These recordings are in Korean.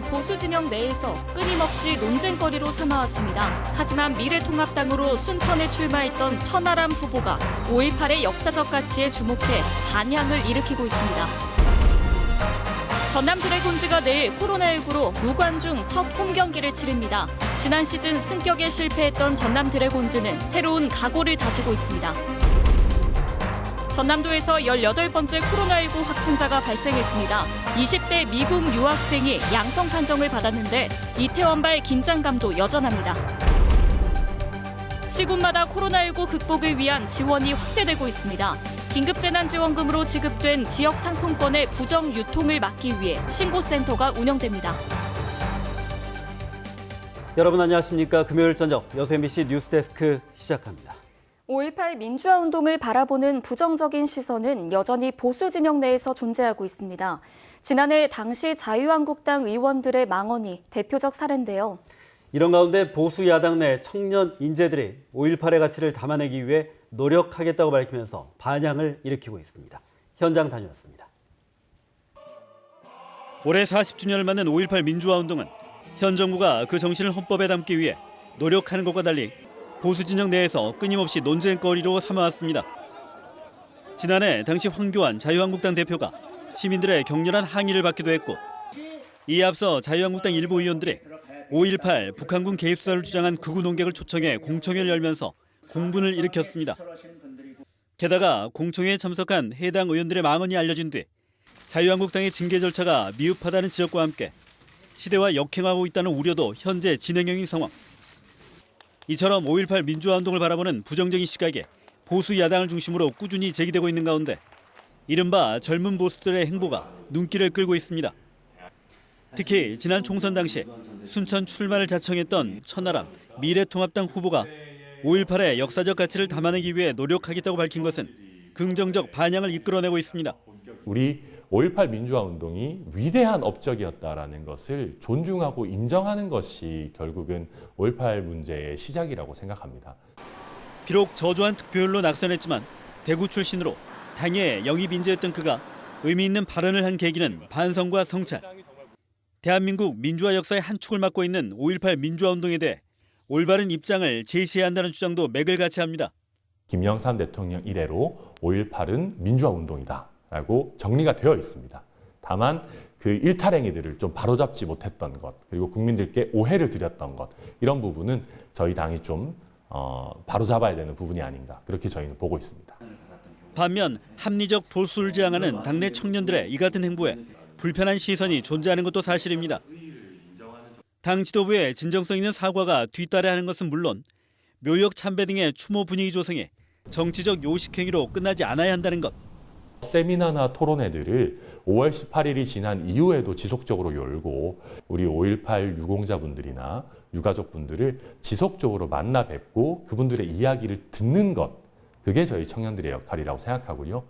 보수 진영 내에서 끊임없이 논쟁거리로 삼아왔습니다. 하지만 미래통합당으로 순천에 출마했던 천하람 후보가 5.18의 역사적 가치에 주목해 반향을 일으키고 있습니다. 전남 드래곤즈가 내일 코로나19로 무관중 첫 홈경기를 치릅니다. 지난 시즌 승격에 실패했던 전남 드래곤즈는 새로운 각오를 다지고 있습니다. 전남도에서 18번째 코로나19 확진자가 발생했습니다. 20대 미국 유학생이 양성 판정을 받았는데 이태원발 긴장감도 여전합니다. 시군마다 코로나19 극복을 위한 지원이 확대되고 있습니다. 긴급재난지원금으로 지급된 지역 상품권의 부정 유통을 막기 위해 신고센터가 운영됩니다. 여러분 안녕하십니까? 금요일 저녁 여수 MBC 뉴스데스크 시작합니다. 5.18 민주화 운동을 바라보는 부정적인 시선은 여전히 보수 진영 내에서 존재하고 있습니다. 지난해 당시 자유한국당 의원들의 망언이 대표적 사례인데요. 이런 가운데 보수 야당 내 청년 인재들이 5.18의 가치를 담아내기 위해 노력하겠다고 밝히면서 반향을 일으키고 있습니다. 현장 다녀왔습니다. 올해 40주년을 맞는 5.18 민주화 운동은 현 정부가 그 정신을 헌법에 담기 위해 노력하는 것과 달리 보수 진영 내에서 끊임없이 논쟁거리로 삼아왔습니다. 지난해 당시 황교안 자유한국당 대표가 시민들의 격렬한 항의를 받기도 했고, 이에 앞서 자유한국당 일부 의원들이 5.18 북한군 개입 수사를 주장한 극우 논객을 초청해 공청회를 열면서 공분을 일으켰습니다. 게다가 공청회에 참석한 해당 의원들의 망언이 알려진 뒤 자유한국당의 징계 절차가 미흡하다는 지적과 함께 시대와 역행하고 있다는 우려도 현재 진행형인 상황. 이처럼 5.18 민주화 운동을 바라보는 부정적인 시각에 보수 야당을 중심으로 꾸준히 제기되고 있는 가운데 이른바 젊은 보수들의 행보가 눈길을 끌고 있습니다. 특히 지난 총선 당시 순천 출마를 자청했던 천하람 미래통합당 후보가 5.18의 역사적 가치를 담아내기 위해 노력하겠다고 밝힌 것은 긍정적 반향을 이끌어내고 있습니다. 우리 5.18 민주화 운동이 위대한 업적이었다라는 것을 존중하고 인정하는 것이 결국은 5.18 문제의 시작이라고 생각합니다. 비록 저조한 득표율로 낙선했지만 대구 출신으로 당의 영입 인재였던 그가 의미 있는 발언을 한 계기는 반성과 성찰. 대한민국 민주화 역사의 한 축을 맡고 있는 5.18 민주화 운동에 대해 올바른 입장을 제시해야 한다는 주장도 맥을 같이 합니다. 김영삼 대통령 이래로 5.18은 민주화 운동이다 라고 정리가 되어 있습니다. 다만 그 일탈행위들을 좀 바로잡지 못했던 것, 그리고 국민들께 오해를 드렸던 것, 이런 부분은 저희 당이 좀 바로잡아야 되는 부분이 아닌가, 그렇게 저희는 보고 있습니다. 반면 합리적 보수를 지향하는 당내 청년들의 이 같은 행보에 불편한 시선이 존재하는 것도 사실입니다. 당 지도부의 진정성 있는 사과가 뒤따라하는 것은 물론 묘역 참배 등의 추모 분위기 조성에 정치적 요식행위로 끝나지 않아야 한다는 것. 세미나나 토론회들을 5월 18일이 지난 이후에도 지속적으로 열고 우리 5.18 유공자분들이나 유가족분들을 지속적으로 만나 뵙고 그분들의 이야기를 듣는 것, 그게 저희 청년들의 역할이라고 생각하고요.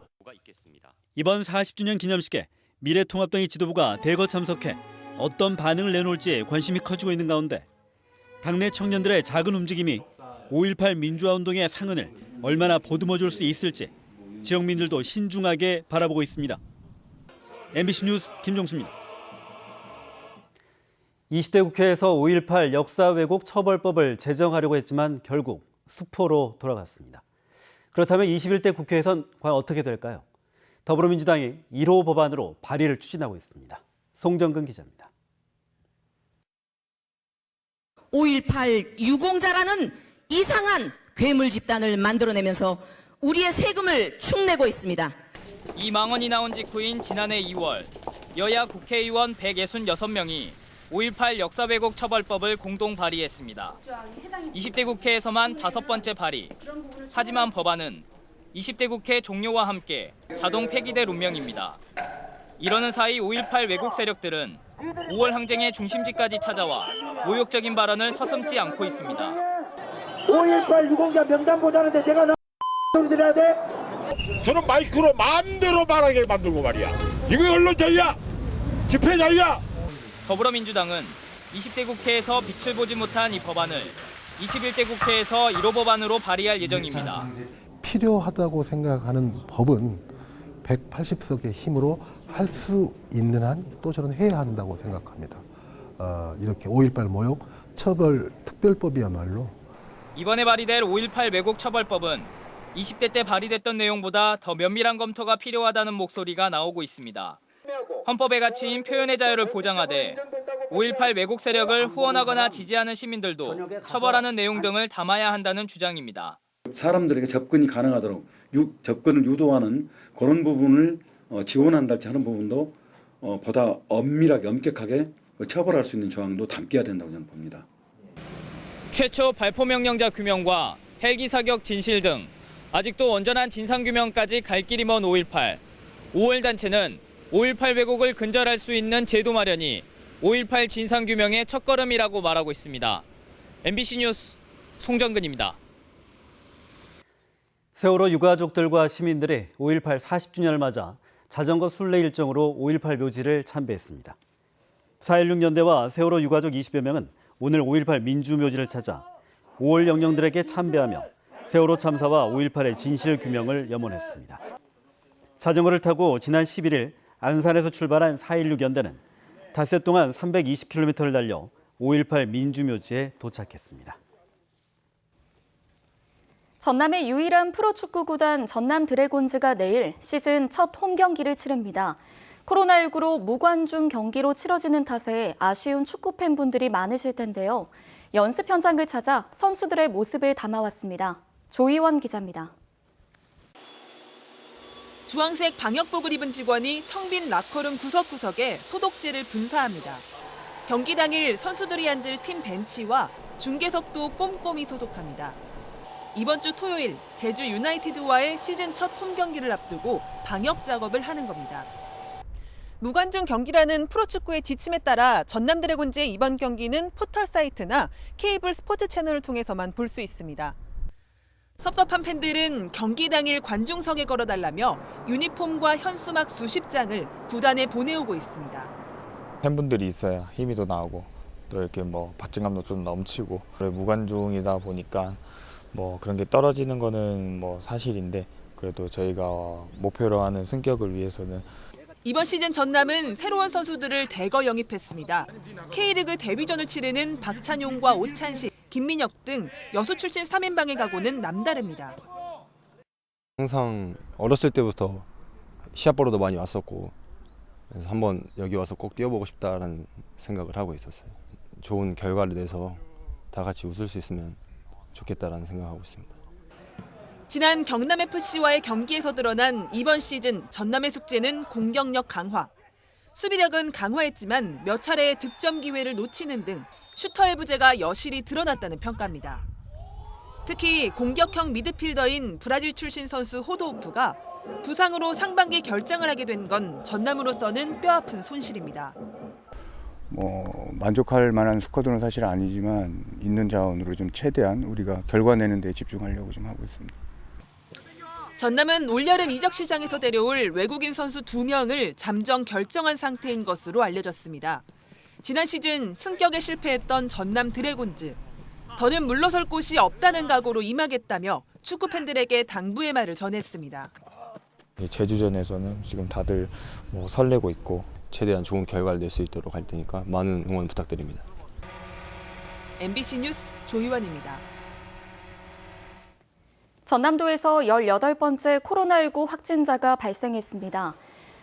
이번 40주년 기념식에 미래통합당의 지도부가 대거 참석해 어떤 반응을 내놓을지 관심이 커지고 있는 가운데 당내 청년들의 작은 움직임이 5.18 민주화 운동의 상흔을 얼마나 보듬어줄 수 있을지 지역민들도 신중하게 바라보고 있습니다. MBC 뉴스 김종수입니다. 20대 국회에서 5.18 역사 왜곡 처벌법을 제정하려고 했지만 결국 수포로 돌아갔습니다. 그렇다면 21대 국회에선 과연 어떻게 될까요? 더불어민주당이 1호 법안으로 발의를 추진하고 있습니다. 송정근 기자입니다. 5.18 유공자라는 이상한 괴물 집단을 만들어내면서 우리의 세금을 축내고 있습니다. 이 망언이 나온 직후인 지난해 2월 여야 국회의원 166명이 5.18 역사 왜곡 처벌법을 공동 발의했습니다. 20대 국회에서만 5번째 발의. 하지만 법안은 20대 국회 종료와 함께 자동 폐기될 운명입니다. 이러는 사이 5.18 왜곡 세력들은 5월 항쟁의 중심지까지 찾아와 모욕적인 발언을 서슴지 않고 있습니다. 5.18 유공자 명단 보자는데 내가 소리 들어야 돼? 저는 마이크로 마음대로 말하게 만들고 말이야. 이거 언론 자유야, 집회 자유야. 더불어민주당은 20대 국회에서 빛을 보지 못한 이 법안을 21대 국회에서 1호 법안으로 발의할 예정입니다. 필요하다고 생각하는 법은 180석의 힘으로 할 수 있는 한 또 저는 해야 한다고 생각합니다. 이렇게 5.18 모욕 처벌 특별법이야말로 이번에 발의될 5.18 왜곡 처벌법은 20대 때 발의됐던 내용보다 더 면밀한 검토가 필요하다는 목소리가 나오고 있습니다. 헌법의 가치인 표현의 자유를 보장하되 5.18 왜곡 세력을 후원하거나 지지하는 시민들도 처벌하는 내용 등을 담아야 한다는 주장입니다. 사람들에게 접근이 가능하도록 접근을 유도하는 그런 부분을 지원한달지 하는 부분도 보다 엄밀하게 엄격하게 처벌할 수 있는 조항도 담겨야 된다고 저는 봅니다. 최초 발포 명령자 규명과 헬기 사격 진실 등 아직도 온전한 진상 규명까지 갈 길이 먼 5.18. 5월 단체는 5.18 왜곡을 근절할 수 있는 제도 마련이 5.18 진상 규명의 첫걸음이라고 말하고 있습니다. MBC 뉴스 송정근입니다. 세월호 유가족들과 시민들이 5.18 40주년을 맞아 자전거 순례 일정으로 5.18 묘지를 참배했습니다. 4.16연대와 세월호 유가족 20여 명은 오늘 5.18 민주묘지를 찾아 5월 영령들에게 참배하며 세월호 참사와 5.18의 진실 규명을 염원했습니다. 자전거를 타고 지난 11일 안산에서 출발한 4.16연대는 닷새 동안 320km를 달려 5.18 민주묘지에 도착했습니다. 전남의 유일한 프로축구 구단 전남 드래곤즈가 내일 시즌 첫 홈 경기를 치릅니다. 코로나19로 무관중 경기로 치러지는 탓에 아쉬운 축구 팬분들이 많으실 텐데요. 연습 현장을 찾아 선수들의 모습을 담아왔습니다. 조희원 기자입니다. 주황색 방역복을 입은 직원이 텅 빈 라커룸 구석구석에 소독제를 분사합니다. 경기 당일 선수들이 앉을 팀 벤치와 중계석도 꼼꼼히 소독합니다. 이번 주 토요일 제주 유나이티드와의 시즌 첫 홈 경기를 앞두고 방역 작업을 하는 겁니다. 무관중 경기라는 프로축구의 지침에 따라 전남 드래곤즈의 이번 경기는 포털 사이트나 케이블 스포츠 채널을 통해서만 볼 수 있습니다. 섭섭한 팬들은 경기 당일 관중석에 걸어달라며 유니폼과 현수막 수십 장을 구단에 보내오고 있습니다. 팬분들이 있어야 힘이 더 나오고 또 이렇게 박진감도 좀 넘치고 무관중이다 보니까 그런 게 떨어지는 거는 사실인데 그래도 저희가 목표로 하는 승격을 위해서는 이번 시즌 전남은 새로운 선수들을 대거 영입했습니다. K리그 데뷔전을 치르는 박찬용과 오찬식, 김민혁 등 여수 출신 3인방의 각오는 남다릅니다. 항상 어렸을 때부터 시합 보러도 많이 왔었고 그래서 한번 여기 와서 꼭 뛰어보고 싶다라는 생각을 하고 있었어요. 좋은 결과를 내서 다 같이 웃을 수 있으면 좋겠다라는 생각하고 있습니다. 지난 경남FC와의 경기에서 드러난 이번 시즌 전남의 숙제는 공격력 강화. 수비력은 강화했지만 몇 차례의 득점 기회를 놓치는 등 슈터의 부재가 여실히 드러났다는 평가입니다. 특히 공격형 미드필더인 브라질 출신 선수 호도우프가 부상으로 상반기 결장을 하게 된 건 전남으로서는 뼈아픈 손실입니다. 만족할 만한 스쿼드는 사실 아니지만 있는 자원으로 좀 최대한 우리가 결과 내는 데 집중하려고 좀 하고 있습니다. 전남은 올여름 이적 시장에서 데려올 외국인 선수 2명을 잠정 결정한 상태인 것으로 알려졌습니다. 지난 시즌 승격에 실패했던 전남 드래곤즈. 더는 물러설 곳이 없다는 각오로 임하겠다며 축구 팬들에게 당부의 말을 전했습니다. 제주전에서는 지금 다들 설레고 있고 최대한 좋은 결과를 낼 수 있도록 할 테니까 많은 응원 부탁드립니다. MBC 뉴스 조희원입니다. 전남도에서 18번째 코로나19 확진자가 발생했습니다.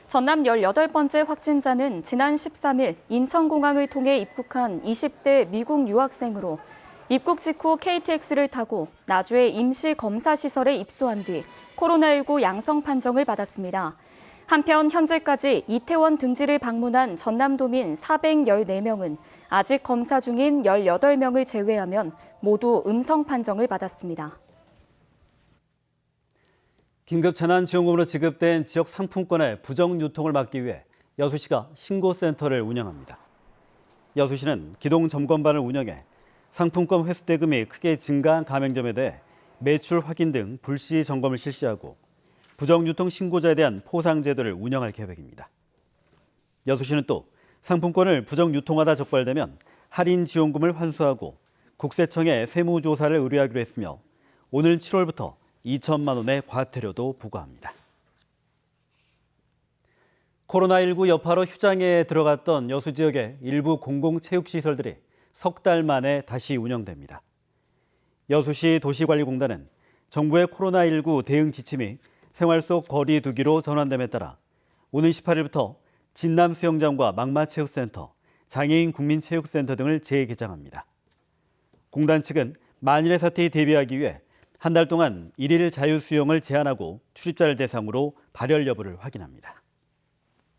전남 18번째 확진자는 지난 13일 인천공항을 통해 입국한 20대 미국 유학생으로 입국 직후 KTX를 타고 나주의 임시검사시설에 입소한 뒤 코로나19 양성 판정을 받았습니다. 한편 현재까지 이태원 등지를 방문한 전남도민 414명은 아직 검사 중인 18명을 제외하면 모두 음성 판정을 받았습니다. 긴급 재난지원금으로 지급된 지역 상품권의 부정 유통을 막기 위해 여수시가 신고센터를 운영합니다. 여수시는 기동 점검반을 운영해 상품권 회수 대금이 크게 증가한 가맹점에 대해 매출 확인 등 불시 점검을 실시하고 부정유통 신고자에 대한 포상 제도를 운영할 계획입니다. 여수시는 또 상품권을 부정유통하다 적발되면 할인 지원금을 환수하고 국세청에 세무조사를 의뢰하기로 했으며 오늘 7월부터 2천만 원의 과태료도 부과합니다. 코로나19 여파로 휴장에 들어갔던 여수 지역의 일부 공공체육시설들이 석 달 만에 다시 운영됩니다. 여수시 도시관리공단은 정부의 코로나19 대응 지침이 생활 속 거리 두기로 전환됨에 따라 오는 18일부터 진남 수영장과 망마체육센터, 장애인 국민체육센터 등을 재개장합니다. 공단 측은 만일의 사태에 대비하기 위해 한 달 동안 1일 자유수영을 제한하고 출입자를 대상으로 발열 여부를 확인합니다.